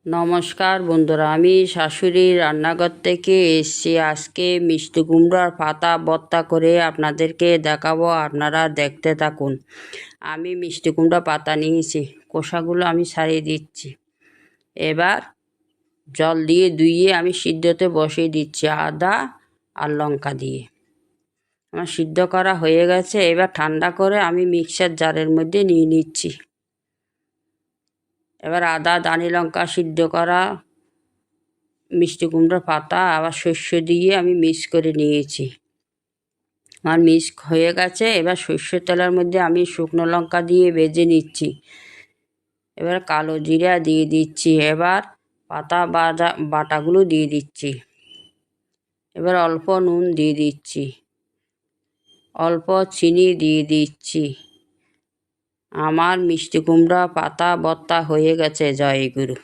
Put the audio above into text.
নমস্কার বন্ধুরা, আমি শাশুড়ির রান্নাঘর থেকে এসেছি। আজকে মিষ্টি কুমড়ার পাতা ভর্তা করে আপনাদেরকে দেখাবো, আপনারা দেখতে থাকুন। আমি মিষ্টি কুমড়া পাতা নিয়েছি, খোসাগুলো আমি ছাড়িয়ে দিচ্ছি। এবার জল দিয়ে ধুইয়ে আমি সিদ্ধতে বসিয়ে দিচ্ছি আদা আর লঙ্কা দিয়ে। আমার সিদ্ধ করা হয়ে গেছে, এবার ঠান্ডা করে আমি মিক্সার জারের মধ্যে নিয়ে নিচ্ছি। এবার আদা, দানি লঙ্কা, সিদ্ধ করা মিষ্টি কুমড়োর পাতা আবার শস্য দিয়ে আমি মিক্স করে নিয়েছি। আমার মিক্স হয়ে গেছে। এবার সর্ষের তেলের মধ্যে আমি শুকনো লঙ্কা দিয়ে ভেজে নিচ্ছি। এবার কালো জিরা দিয়ে দিচ্ছি। এবার পাতা বাটাগুলো দিয়ে দিচ্ছি। এবার অল্প নুন দিয়ে দিচ্ছি, অল্প চিনি দিয়ে দিচ্ছি। আমার মিষ্টি কুমড়া পাতা ভর্তা হয়ে গেছে। জয় গুরু।